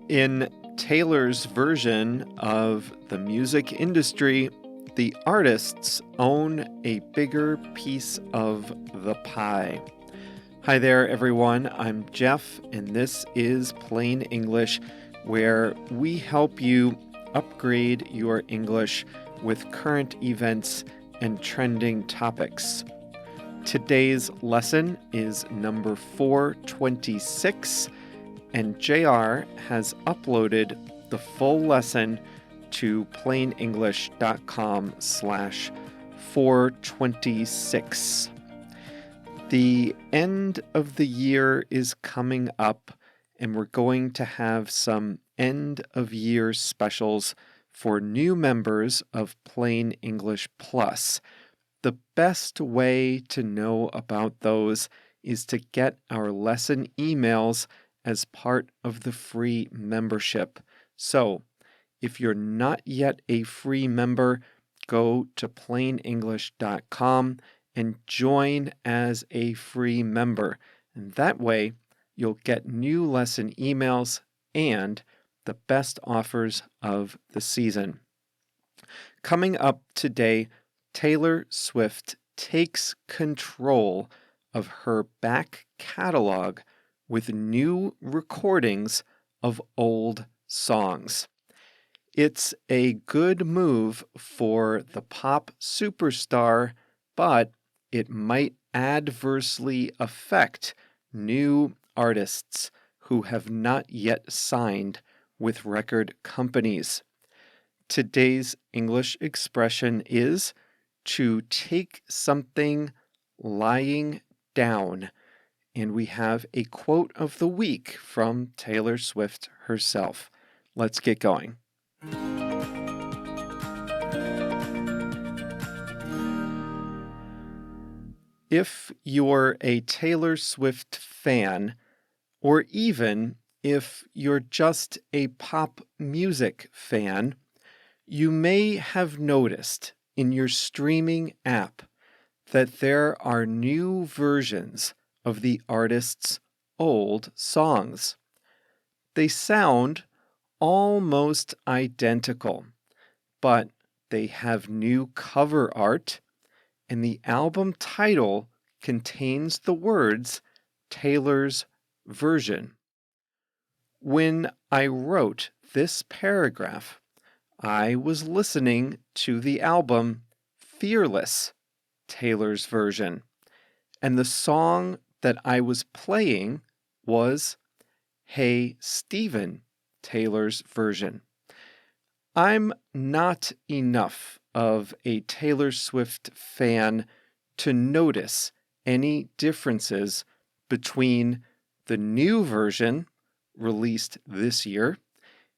In Taylor's version of the music industry, the artists own a bigger piece of the pie. Hi there, everyone. I'm Jeff, and this is Plain English, where we help you upgrade your English with current events and trending topics. Today's lesson is number 426, and JR has uploaded the full lesson to plainenglish.com/426. The end of the year is coming up, and we're going to have some end of year specials for new members of Plain English Plus. The best way to know about those is to get our lesson emails as part of the free membership. So, if you're not yet a free member, go to plainenglish.com and join as a free member. And that way, you'll get new lesson emails and the best offers of the season. Coming up today, Taylor Swift takes control of her back catalog with new recordings of old songs. It's a good move for the pop superstar, but it might adversely affect new artists who have not yet signed with record companies. Today's English expression is to take something lying down. And we have a quote of the week from Taylor Swift herself. Let's get going. If you're a Taylor Swift fan, or even if you're just a pop music fan, you may have noticed in your streaming app that there are new versions of the artist's old songs. They sound almost identical, but they have new cover art, and the album title contains the words Taylor's version. When I wrote this paragraph, I was listening to the album Fearless, Taylor's version, and the song that I was playing was Hey Stephen, Taylor's version. I'm not enough of a Taylor Swift fan to notice any differences between the new version, released this year,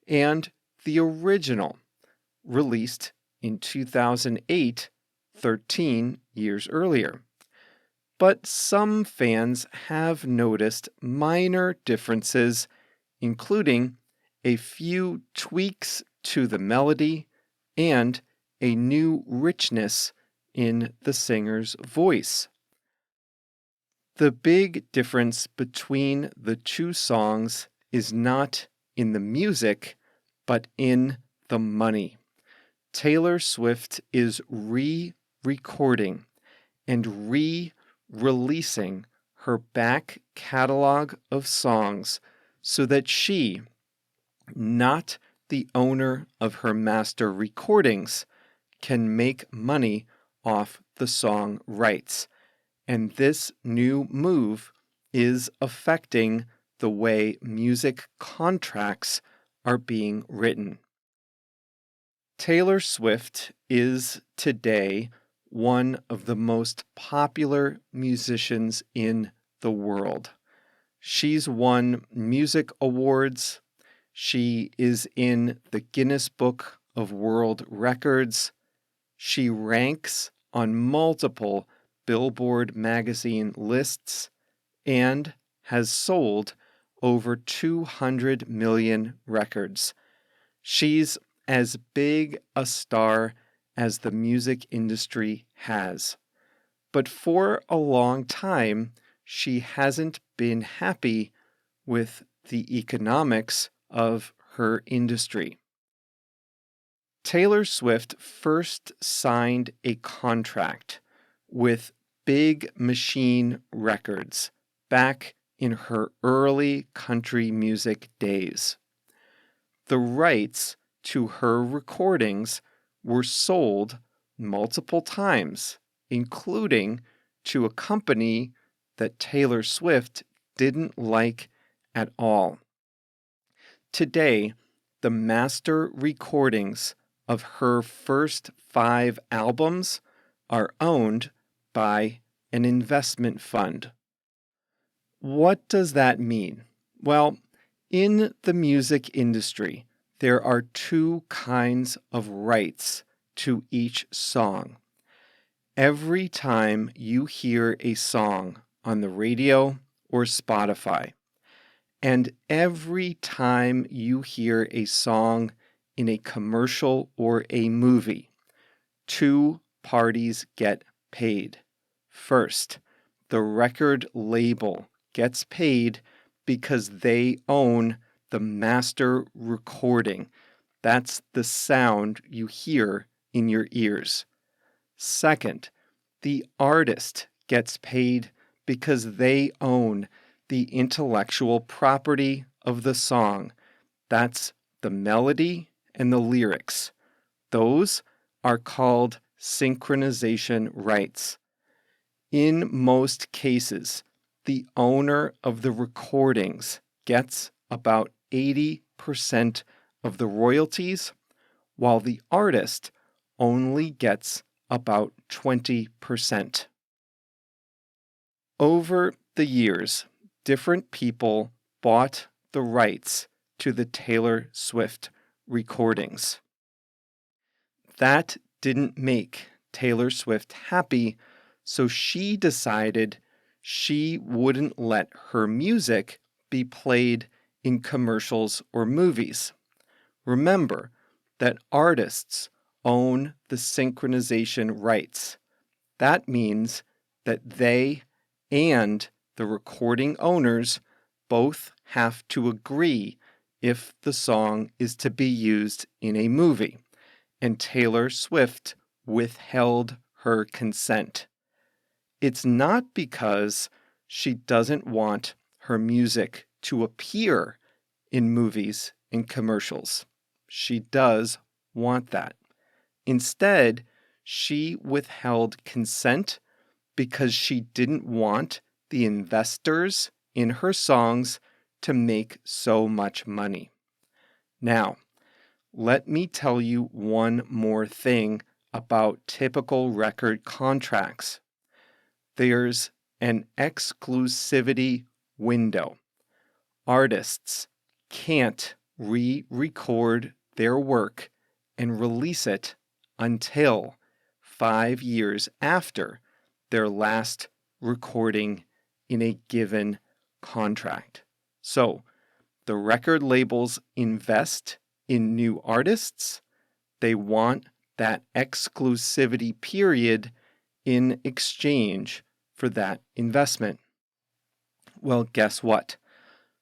and the original, released in 2008, 13 years earlier. But some fans have noticed minor differences, including a few tweaks to the melody and a new richness in the singer's voice. The big difference between the two songs is not in the music, but in the money. Taylor Swift is re-recording and releasing her back catalog of songs so that she, not the owner of her master recordings, can make money off the song rights. And this new move is affecting the way music contracts are being written. Taylor Swift is today one of the most popular musicians in the world. She's won music awards. She is in the Guinness Book of World Records. She ranks on multiple Billboard magazine lists and has sold over 200 million records. She's as big a star as the music industry has. But for a long time, she hasn't been happy with the economics of her industry. Taylor Swift first signed a contract with Big Machine Records back in her early country music days. The rights to her recordings were sold multiple times, including to a company that Taylor Swift didn't like at all. Today, the master recordings of her first 5 albums are owned by an investment fund. What does that mean? Well, in the music industry, there are 2 kinds of rights to each song. Every time you hear a song on the radio or Spotify, and every time you hear a song in a commercial or a movie, 2 parties get paid. First, the record label gets paid because they own the master recording. That's the sound you hear in your ears. Second, the artist gets paid because they own the intellectual property of the song. That's the melody and the lyrics. Those are called synchronization rights. In most cases, the owner of the recordings gets about 80% of the royalties, while the artist only gets about 20%. Over the years, different people bought the rights to the Taylor Swift recordings. That didn't make Taylor Swift happy, so she decided she wouldn't let her music be played in commercials or movies. Remember that artists own the synchronization rights. That means that they and the recording owners both have to agree if the song is to be used in a movie, and Taylor Swift withheld her consent. It's not because she doesn't want her music to appear in movies and commercials. She does want that. Instead, she withheld consent because she didn't want the investors in her songs to make so much money. Now, let me tell you one more thing about typical record contracts. There's an exclusivity window. Artists can't re-record their work and release it until 5 years after their last recording in a given contract. So, the record labels invest in new artists. They want that exclusivity period in exchange for that investment. Well, guess what?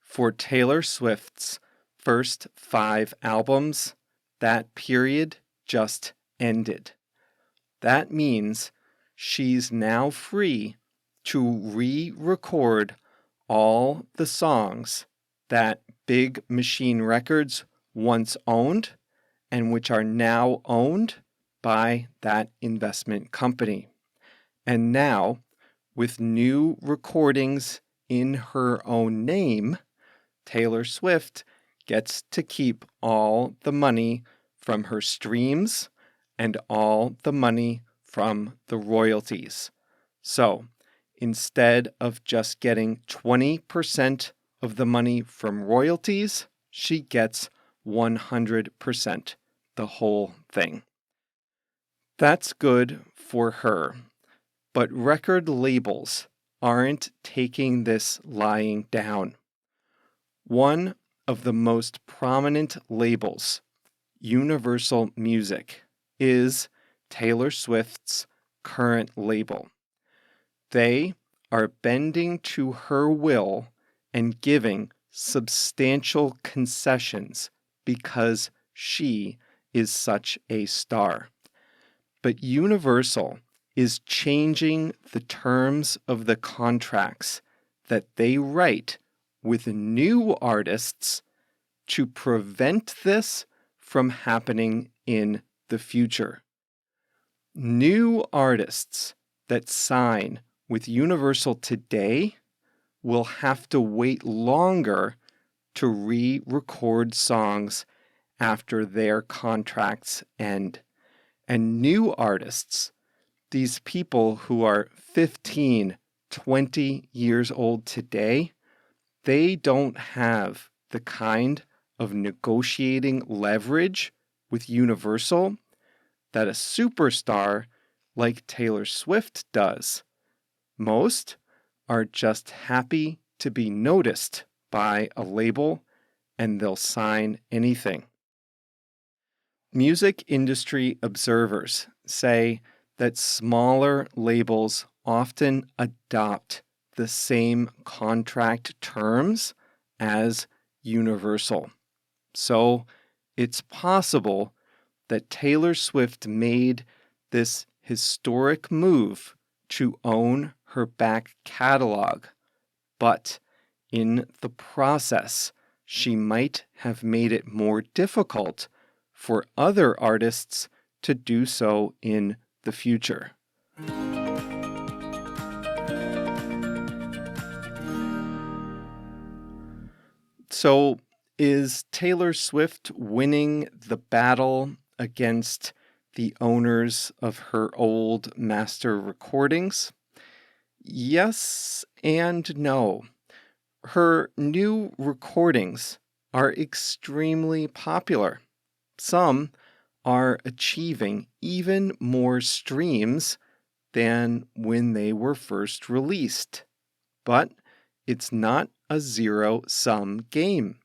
For Taylor Swift's first 5 albums, that period just ended. That means she's now free to re-record all the songs that Big Machine Records once owned and which are now owned by that investment company. And now, with new recordings in her own name, Taylor Swift gets to keep all the money from her streams and all the money from the royalties. So, instead of just getting 20% of the money from royalties, she gets 100%, the whole thing. That's good for her, but record labels aren't taking this lying down. One of the most prominent labels, Universal Music, is Taylor Swift's current label. They are bending to her will and giving substantial concessions because she is such a star. But Universal is changing the terms of the contracts that they write with new artists to prevent this from happening in the future. New artists that sign with Universal today will have to wait longer to re-record songs after their contracts end. And new artists, these people who are 15, 20 years old today, they don't have the kind of negotiating leverage with Universal that a superstar like Taylor Swift does. Most are just happy to be noticed by a label, and they'll sign anything. Music industry observers say that smaller labels often adopt the same contract terms as Universal. So it's possible that Taylor Swift made this historic move to own her back catalog, but in the process, she might have made it more difficult for other artists to do so in the future. So, is Taylor Swift winning the battle against the owners of her old master recordings? Yes and no. Her new recordings are extremely popular. Some are achieving even more streams than when they were first released. But it's not a zero-sum game.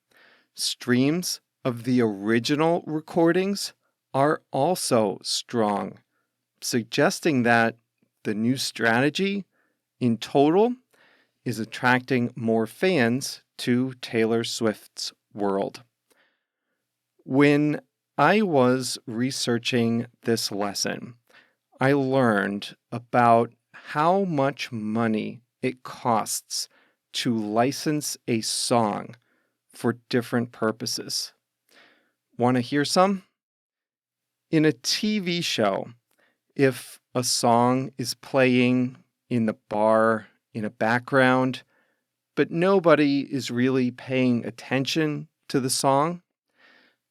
Streams of the original recordings are also strong, suggesting that the new strategy in total is attracting more fans to Taylor Swift's world. When I was researching this lesson, I learned about how much money it costs to license a song for different purposes. Want to hear some? In a TV show, if a song is playing in the bar in a background, but nobody is really paying attention to the song,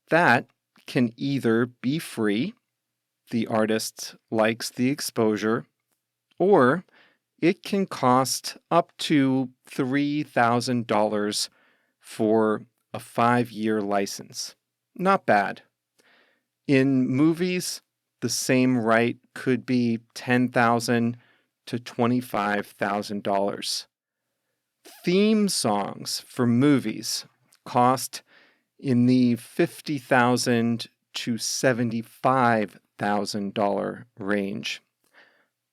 that can either be free, the artist likes the exposure, or it can cost up to $3,000 for a 5-year license. Not bad. In movies, the same right could be $10,000 to $25,000. Theme songs for movies cost in the $50,000 to $75,000 range.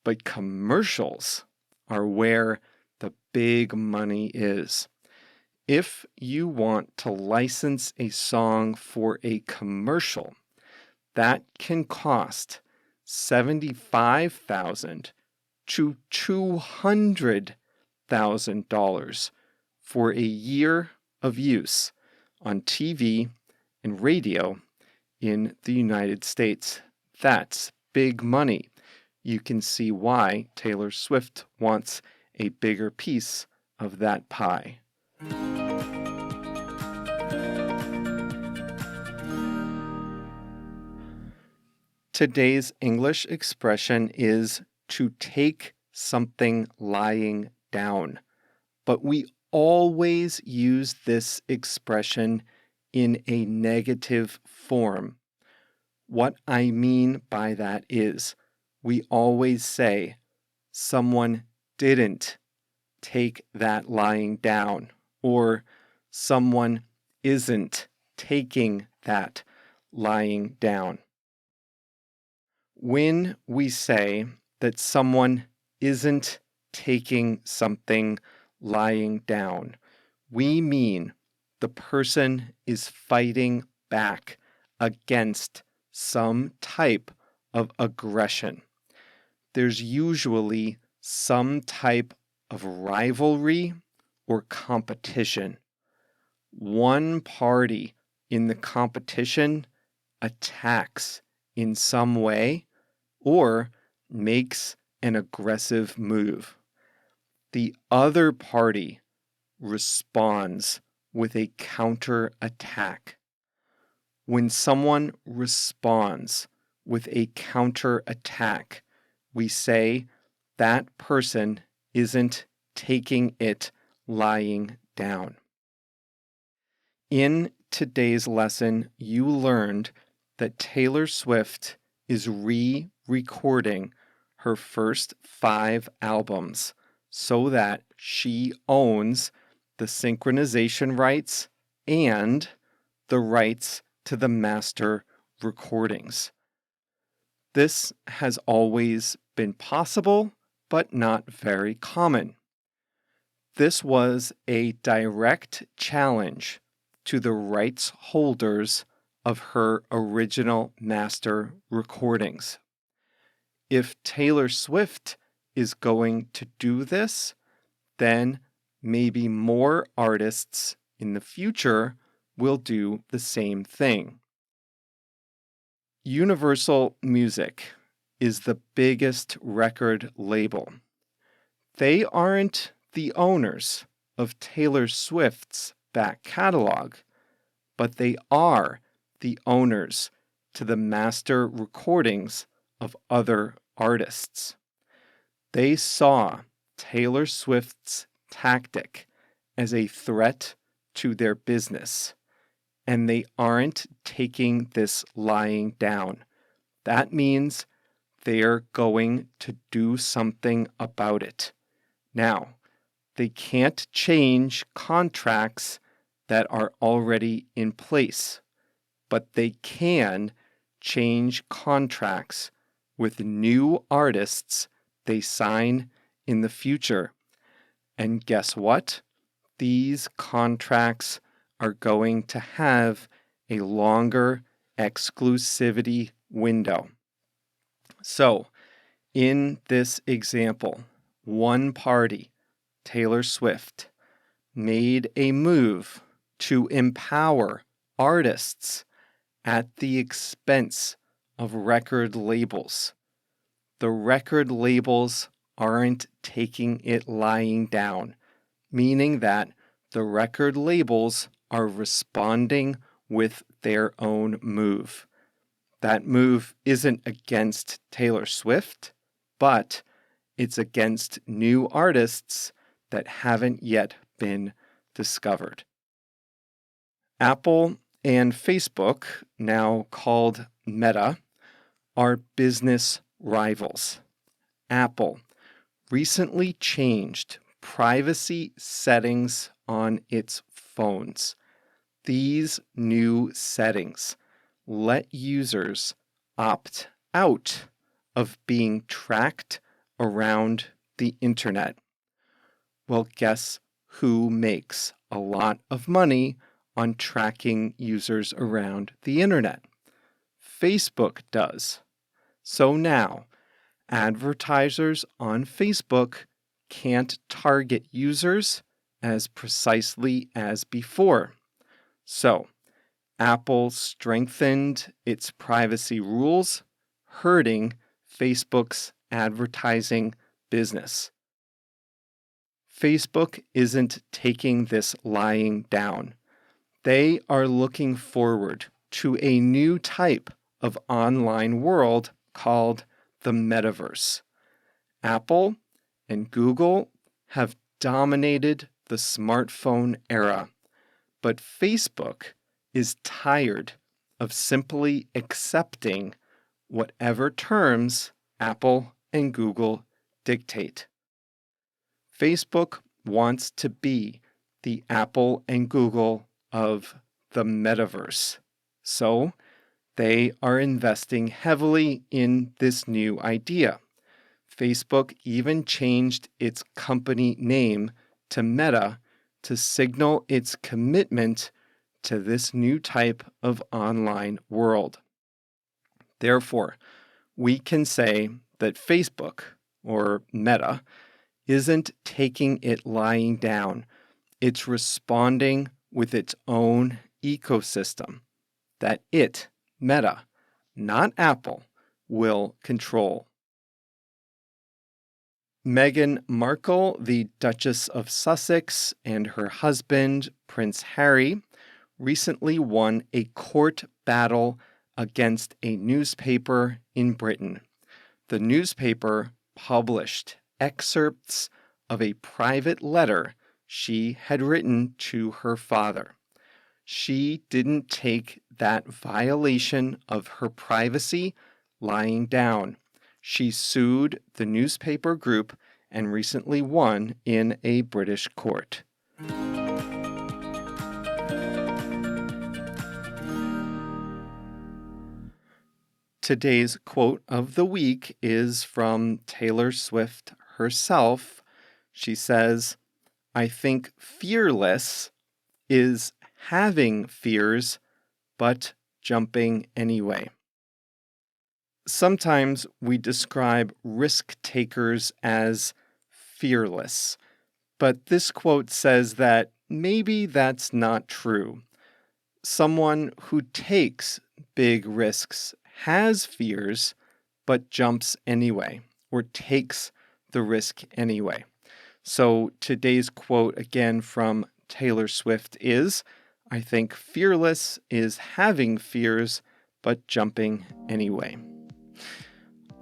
But commercials are where the big money is. If you want to license a song for a commercial, that can cost $75,000 to $200,000 for a year of use on TV and radio in the United States. That's big money. You can see why Taylor Swift wants a bigger piece of that pie. Today's English expression is to take something lying down, but we always use this expression in a negative form. What I mean by that is, we always say, someone didn't take that lying down, or someone isn't taking that lying down. When we say that someone isn't taking something lying down, we mean the person is fighting back against some type of aggression. There's usually some type of rivalry or competition. One party in the competition attacks in some way or makes an aggressive move. The other party responds with a counterattack. When someone responds with a counterattack, we say that person isn't taking it lying down. In today's lesson, you learned that Taylor Swift is re-recording her first 5 albums so that she owns the synchronization rights and the rights to the master recordings. This has always been possible, but not very common. This was a direct challenge to the rights holders of her original master recordings. If Taylor Swift is going to do this, then maybe more artists in the future will do the same thing. Universal Music is the biggest record label. They aren't the owners of Taylor Swift's back catalog, but they are the owners to the master recordings of other artists. They saw Taylor Swift's tactic as a threat to their business, and they aren't taking this lying down. That means they're going to do something about it. Now, they can't change contracts that are already in place, but they can change contracts with new artists they sign in the future. And guess what? These contracts are going to have a longer exclusivity window. So, in this example, one party, Taylor Swift, made a move to empower artists at the expense of record labels. The record labels aren't taking it lying down, meaning that the record labels are responding with their own move. That move isn't against Taylor Swift, but it's against new artists that haven't yet been discovered. Apple and Facebook, now called Meta, are business rivals. Apple recently changed privacy settings on its phones. These new settings let users opt out of being tracked around the internet. Well, guess who makes a lot of money on tracking users around the internet? Facebook does. So now, advertisers on Facebook can't target users as precisely as before. So, Apple strengthened its privacy rules, hurting Facebook's advertising business. Facebook isn't taking this lying down. They are looking forward to a new type of online world called the metaverse. Apple and Google have dominated the smartphone era, but Facebook is tired of simply accepting whatever terms Apple and Google dictate. Facebook wants to be the Apple and Google of the metaverse. So they are investing heavily in this new idea. Facebook even changed its company name to Meta to signal its commitment to this new type of online world. Therefore, we can say that Facebook, or Meta, isn't taking it lying down. It's responding with its own ecosystem that it, Meta, not Apple, will control. Meghan Markle, the Duchess of Sussex, and her husband, Prince Harry, recently won a court battle against a newspaper in Britain. The newspaper published excerpts of a private letter she had written to her father. She didn't take that violation of her privacy lying down. She sued the newspaper group and recently won in a British court. Today's quote of the week is from Taylor Swift herself. She says, "I think fearless is having fears, but jumping anyway." Sometimes we describe risk takers as fearless, but this quote says that maybe that's not true. Someone who takes big risks has fears, but jumps anyway, or takes the risk anyway. So today's quote again from Taylor Swift is, "I think fearless is having fears, but jumping anyway."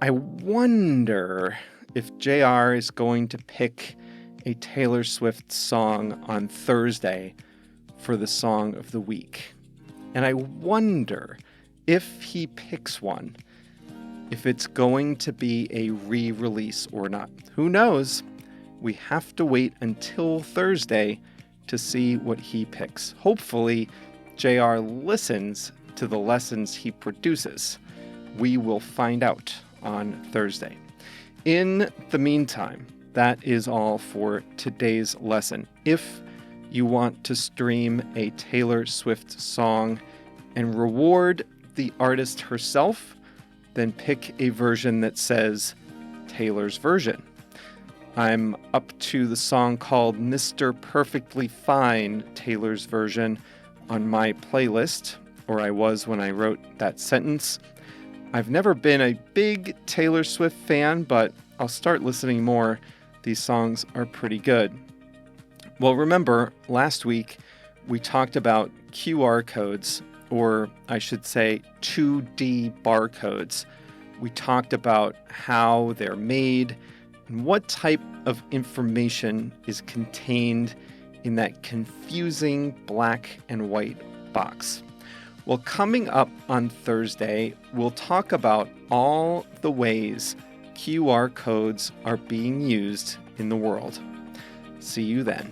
I wonder if JR is going to pick a Taylor Swift song on Thursday for the song of the week. And I wonder if he picks one, if it's going to be a re-release or not. Who knows? We have to wait until Thursday to see what he picks. Hopefully, JR listens to the lessons he produces. We will find out on Thursday. In the meantime, that is all for today's lesson. If you want to stream a Taylor Swift song and reward the artist herself, then pick a version that says Taylor's version. I'm up to the song called Mr. Perfectly Fine, Taylor's version, on my playlist, or I was when I wrote that sentence. I've never been a big Taylor Swift fan, but I'll start listening more. These songs are pretty good. Well, remember, last week we talked about QR codes, or I should say 2D barcodes. We talked about how they're made and what type of information is contained in that confusing black and white box. Well, coming up on Thursday, we'll talk about all the ways QR codes are being used in the world. See you then.